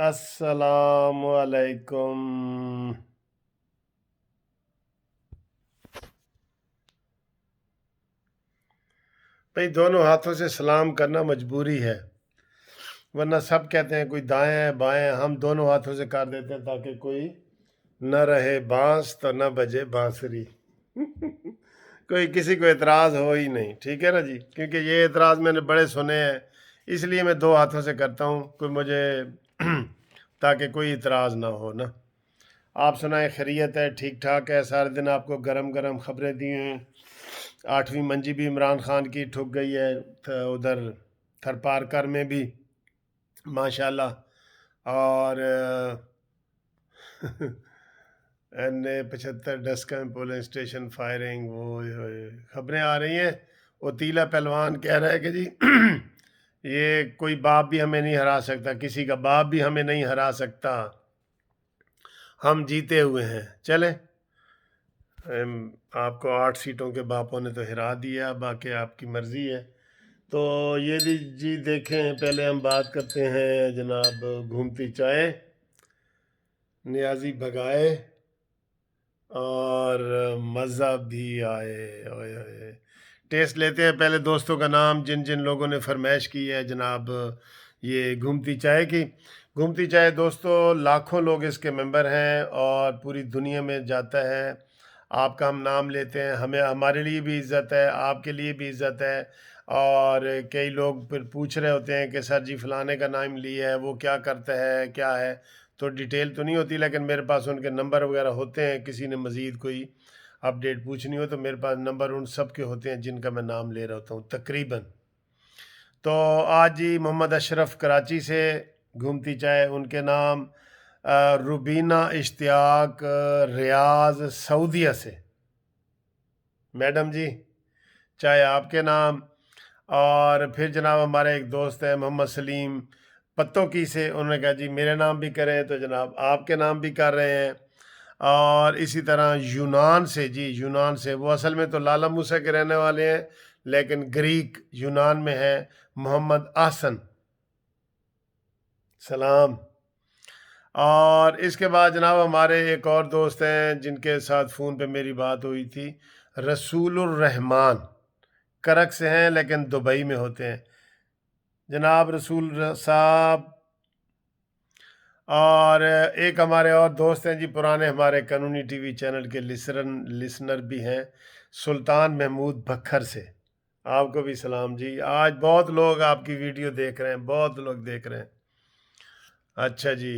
السلام علیکم۔ بھئی دونوں ہاتھوں سے سلام کرنا مجبوری ہے، ورنہ سب کہتے ہیں کوئی دائیں ہے بائیں ہے، ہم دونوں ہاتھوں سے کر دیتے ہیں تاکہ کوئی نہ رہے بانس تو نہ بجے بانسری۔ کوئی کسی کو اعتراض ہو ہی نہیں، ٹھیک ہے نا جی، کیونکہ یہ اعتراض میں نے بڑے سنے ہیں، اس لیے میں دو ہاتھوں سے کرتا ہوں، کوئی مجھے تاکہ کوئی اعتراض نہ ہو نا۔ آپ سنائیں، خیریت ہے؟ ٹھیک ٹھاک ہے؟ سارے دن آپ کو گرم گرم خبریں دی ہیں۔ 8ویں منجی بھی عمران خان کی ٹھک گئی ہے، ادھر تھر پارکر میں بھی ماشاءاللہ، اور N75 ڈسکن پولنگ اسٹیشن فائرنگ، وہ خبریں آ رہی ہیں۔ اوتیلا پہلوان کہہ رہا ہے کہ جی یہ کوئی باپ بھی ہمیں نہیں ہرا سکتا، کسی کا باپ بھی ہمیں نہیں ہرا سکتا، ہم جیتے ہوئے ہیں۔ چلیں، آپ کو 8 سیٹوں کے باپوں نے تو ہرا دیا، باقی آپ کی مرضی ہے۔ تو یہ جی دیکھیں، پہلے ہم بات کرتے ہیں جناب گھومتی چائے، نیازی بھگائے اور مزہ بھی آئے۔ اوئے ہوئے، ٹیسٹ لیتے ہیں پہلے دوستوں کا نام جن جن لوگوں نے فرمائش کی ہے جناب یہ گھومتی چائے کی۔ گھومتی چائے دوستو، لاکھوں لوگ اس کے ممبر ہیں اور پوری دنیا میں جاتا ہے۔ آپ کا ہم نام لیتے ہیں، ہمارے لیے بھی عزت ہے، آپ کے لیے بھی عزت ہے، اور کئی لوگ پھر پوچھ رہے ہوتے ہیں کہ سر جی فلانے کا نام لیا ہے، وہ کیا کرتا ہے، کیا ہے، تو ڈیٹیل تو نہیں ہوتی، لیکن میرے پاس ان کے نمبر وغیرہ ہوتے ہیں، کسی نے مزید کوئی اپڈیٹ پوچھنی ہو تو میرے پاس نمبر ان سب کے ہوتے ہیں جن کا میں نام لے رہا ہوتا ہوں تقریباً۔ تو آج جی محمد اشرف کراچی سے گھومتی چائے، ان کے نام روبینہ اشتیاق ریاض سعودیہ سے، میڈم جی چائے آپ کے نام۔ اور پھر جناب ہمارے ایک دوست ہیں محمد سلیم پتوں کی سے، انہوں نے کہا جی میرے نام بھی کریں، تو جناب آپ کے نام بھی کر رہے ہیں۔ اور اسی طرح یونان سے، جی یونان سے، وہ اصل میں تو لالا موسیٰ کے رہنے والے ہیں لیکن گریک یونان میں ہیں، محمد احسن، سلام۔ اور اس کے بعد جناب ہمارے ایک اور دوست ہیں جن کے ساتھ فون پہ میری بات ہوئی تھی، رسول الرحمان، کرک سے ہیں لیکن دبئی میں ہوتے ہیں جناب رسول صاحب۔ اور ایک ہمارے اور دوست ہیں جی، پرانے ہمارے قانونی ٹی وی چینل کے لسنر بھی ہیں، سلطان محمود بکھر سے، آپ کو بھی سلام جی۔ آج بہت لوگ آپ کی ویڈیو دیکھ رہے ہیں، بہت لوگ دیکھ رہے ہیں۔ اچھا جی،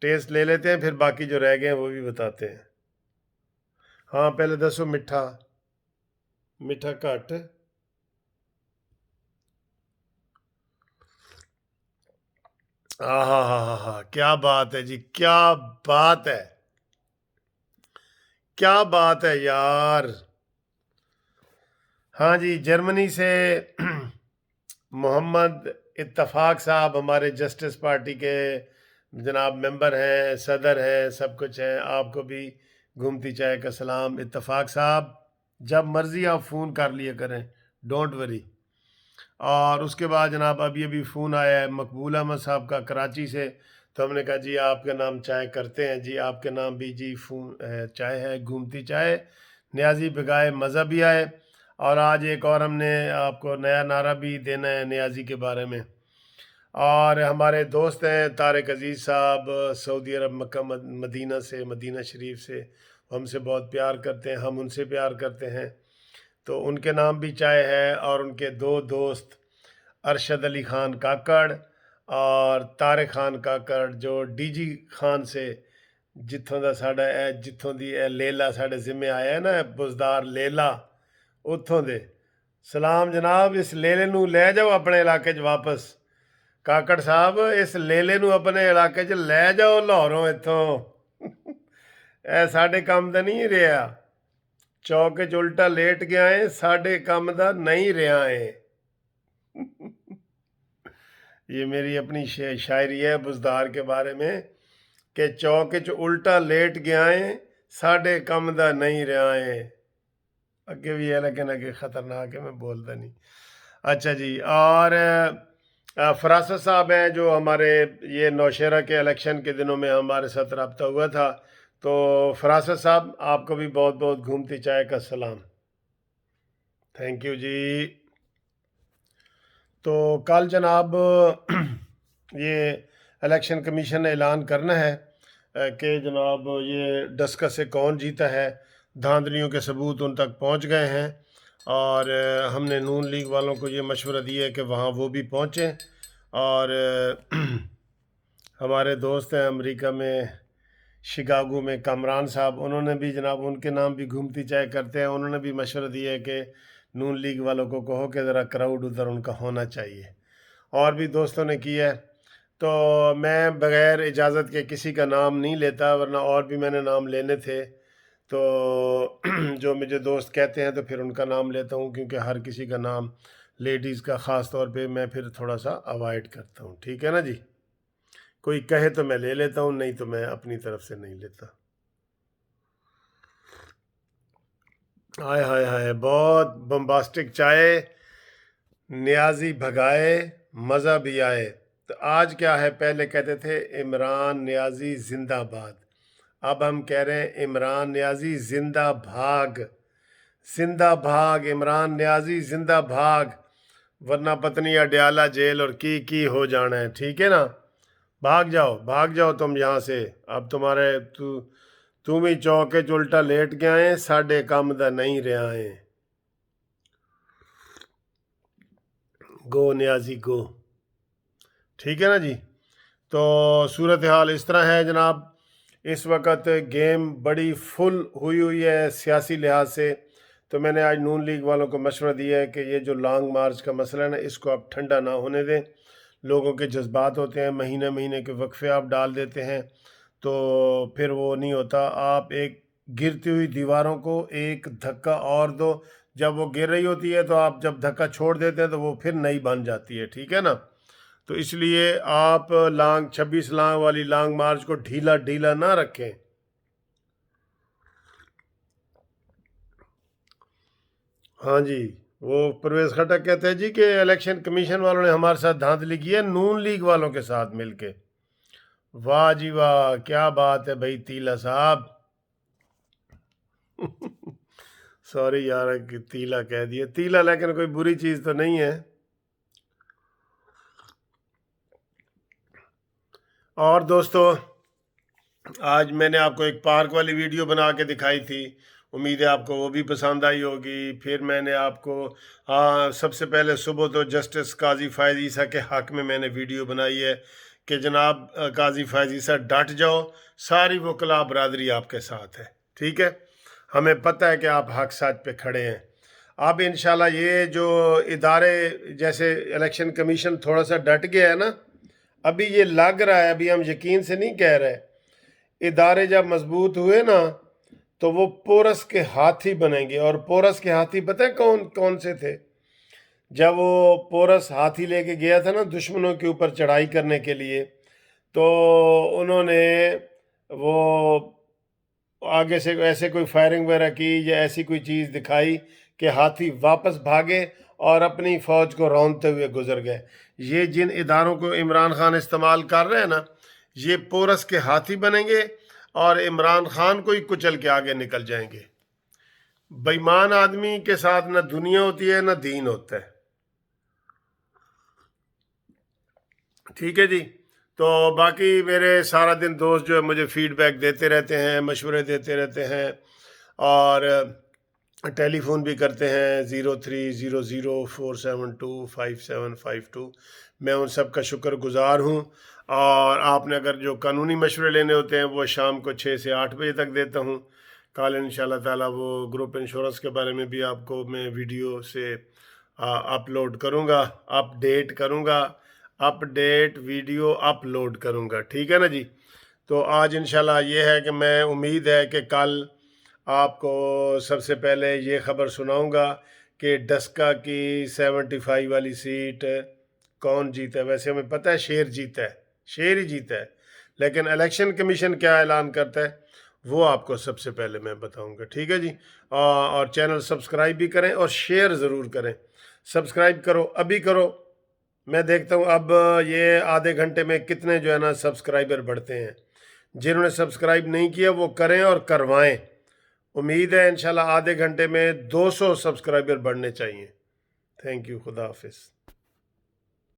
ٹیسٹ لے لیتے ہیں، پھر باقی جو رہ گئے ہیں وہ بھی بتاتے ہیں۔ ہاں پہلے دسو، میٹھا میٹھا کٹ، ہاں ہاں ہاں ہاں ہاں، کیا بات ہے جی، کیا بات ہے، کیا بات ہے یار۔ ہاں جی، جرمنی سے محمد اتفاق صاحب ہمارے جسٹس پارٹی کے جناب ممبر ہیں، صدر ہیں، سب کچھ ہیں، آپ کو بھی گھومتی چائے کا سلام۔ اتفاق صاحب جب مرضی آپ فون کر لیا کریں، ڈونٹ وری۔ اور اس کے بعد جناب ابھی فون آیا ہے مقبول احمد صاحب کا کراچی سے، تو ہم نے کہا جی آپ کے نام چائے کرتے ہیں، جی آپ کے نام بھی جی فون چائے ہے، گھومتی چائے، نیازی بگائے مزہ بھی آئے۔ اور آج ایک اور ہم نے آپ کو نیا نعرہ بھی دینا ہے نیازی کے بارے میں۔ اور ہمارے دوست ہیں طارق عزیز صاحب، سعودی عرب مکہ مدینہ سے، مدینہ شریف سے، ہم سے بہت پیار کرتے ہیں، ہم ان سے پیار کرتے ہیں، تو ان کے نام بھی چائے ہے۔ اور ان کے دو دوست ارشد علی خان کاکڑ اور طارق خان کاکڑ، جو ڈی جی خان سے، جتوں دا ساڈا جتوں دی لیلا ساڈے ذمے آیا ہے نا، بزدار لیلا، اتوں دے سلام جناب۔ اس لیلے نو لے جاؤ اپنے علاقے چ واپس، کاکڑ صاحب اس لیلے نو اپنے علاقے چ لے جاؤ لاہوروں، اتوں اے ساڈے کام دا نہیں رہا، چوک چ الٹا لیٹ گیا ہے، ساڈے کام دا نہیں رہا ہے۔ یہ میری اپنی شاعری ہے بزدار کے بارے میں کہ چوک چ الٹا لیٹ گیا ہے، ساڈے کم دا نہیں رہا ہے۔ اگے بھی ہے لیکن اگے خطرناک ہے، میں بولتا نہیں۔ اچھا جی، اور फरासत साहब हैं जो हमारे ये नौशहरा के इलेक्शन के दिनों में हमारे साथ रब्ता हुआ था। तो फरासत साहब आपको भी बहुत बहुत घूमती चाय का सलाम। थैंक यू जी। तो कल जनाब ये इलेक्शन कमीशन ने ऐलान करना है कि जनाब ये डस्का से कौन जीता है। धांधलियों के सबूत उन तक पहुंच गए हैं और हमने नून लीग वालों को ये मशवरा दिया है कि वहाँ वो भी पहुँचें। और हमारे दोस्त हैं अमेरिका में शिकागो में कामरान साहब, उन्होंने भी जनाब उनके नाम भी घूमती चाय करते हैं, उन्होंने भी मशवरा दिया है कि नून लीग वालों को कहो कि ज़रा क्राउड उधर उनका होना चाहिए। और भी दोस्तों ने किया है। तो मैं बग़ैर इजाज़त के किसी का नाम नहीं लेता, वरना और भी मैंने नाम लेने थे। तो जो मुझे दोस्त कहते हैं तो फिर उनका नाम लेता हूँ, क्योंकि हर किसी का नाम लेडीज़ का ख़ास तौर पे मैं फिर थोड़ा सा अवॉइड करता हूँ। ठीक है ना जी। कोई कहे तो मैं ले लेता हूँ, नहीं तो मैं अपनी तरफ से नहीं लेता। हाय हाय हाय, बहुत बम्बास्टिक चाय, नियाजी भगाए मज़ा भी आए। तो आज क्या है, पहले कहते थे इमरान नियाजी जिंदाबाद, अब हम कह रहे हैं इमरान नियाजी जिंदा भाग। जिंदा भाग इमरान नियाजी जिंदा भाग, वरना पत्नी अडयाला जेल और की हो जाना है। ठीक है ना। भाग जाओ तुम यहाँ से। अब तुम्हारे तुम ही चौके च उल्टा लेट गया है, साढ़े काम दा नहीं रहा है। गो नियाजी गो। ठीक है ना जी। तो सूरत हाल इस तरह है जनाब, इस वक्त गेम बड़ी फुल हुई है सियासी लिहाज से। तो मैंने आज नून लीग वालों को मशवरा दिया है कि ये जो लॉन्ग मार्च का मसला है ना, इसको आप ठंडा ना होने दें। लोगों के जज्बात होते हैं, महीने महीने के वक्फे आप डाल देते हैं तो फिर वो नहीं होता। आप एक गिरती हुई दीवारों को एक धक्का और दो, जब वो गिर रही होती है तो आप जब धक्का छोड़ देते हैं तो वो फिर नई बन जाती है। ठीक है ना। तो इसलिए आप 26 लांग वाली लॉन्ग मार्च को ढीला ढीला ना रखें। हाँ जी, वो परवेज खटक कहते हैं जी कि इलेक्शन कमीशन वालों ने हमारे साथ धांधली की है नून लीग वालों के साथ मिलके। वाह जी वाह, क्या बात है भाई तीला साहब। सॉरी यार कि तीला कह दिया, तीला लेकिन कोई बुरी चीज़ तो नहीं है। और दोस्तों, आज मैंने आपको एक पार्क वाली वीडियो बना के दिखाई थी, उम्मीद है आपको वो भी पसंद आई होगी। फिर मैंने आपको सबसे पहले सुबह तो जस्टिस काजी फ़ायज़ ईसा के हक़ में मैंने वीडियो बनाई है कि जनाब काजी फ़ायज़ ईसा डट जाओ, सारी वकला बरादरी आपके साथ है। ठीक है, हमें पता है कि आप हक़ सच पे खड़े हैं। अब इंशाल्लाह ये जो इदारे, जैसे इलेक्शन कमीशन थोड़ा सा डट गया है ना, अभी ये लग रहा है, अभी हम यकीन से नहीं कह रहे, इदारे जब मजबूत हुए ना तो वो पोरस के हाथी बनेंगे। और पोरस के हाथी पता है कौन कौन से थे? जब वो पोरस हाथी लेके गया था ना दुश्मनों के ऊपर चढ़ाई करने के लिए, तो उन्होंने वो आगे से ऐसे कोई फायरिंग वगैरह की या ऐसी कोई चीज़ दिखाई कि हाथी वापस भागे और अपनी फ़ौज को रौंदते हुए गुजर गए। ये जिन इदारों को इमरान खान इस्तेमाल कर रहे हैं ना, ये पोरस के हाथी बनेंगे और इमरान खान को ही कुचल के आगे निकल जाएंगे। बेईमान आदमी के साथ ना दुनिया होती है ना दीन होता है। ठीक है जी। तो बाकी मेरे सारा दिन दोस्त जो है मुझे फीडबैक देते रहते हैं, मशवरे देते रहते हैं और टेलीफोन भी करते हैं 030047255752। मैं उन सब का शुक्रगुजार हूँ। और आपने अगर जो कानूनी मशवरे लेने होते हैं वो शाम को 6 से 8 बजे तक देता हूँ। कल इंशाल्लाह ताला वो ग्रुप इंश्योरेंस के बारे में भी आपको मैं वीडियो से अपलोड करूँगा, अपडेट वीडियो अपलोड करूँगा। ठीक है ना जी। तो आज इंशाल्लाह ये है कि मैं उम्मीद है कि कल आपको सबसे पहले ये ख़बर सुनाऊंगा कि डस्का की 75 वाली सीट कौन जीता है। वैसे हमें पता है शेर जीता है, शेर ही जीता है, लेकिन इलेक्शन कमीशन क्या ऐलान करता है वो आपको सबसे पहले मैं बताऊंगा। ठीक है जी। और चैनल सब्सक्राइब भी करें और शेयर ज़रूर करें। सब्सक्राइब करो, अभी करो, میں دیکھتا ہوں اب یہ آدھے گھنٹے میں کتنے جو ہے نا سبسکرائبر بڑھتے ہیں. جنہوں نے سبسکرائب نہیں کیا وہ کریں اور کروائیں. امید ہے انشاءاللہ آدھے گھنٹے میں 200 سبسکرائبر بڑھنے چاہیے. Thank you. خدا حافظ.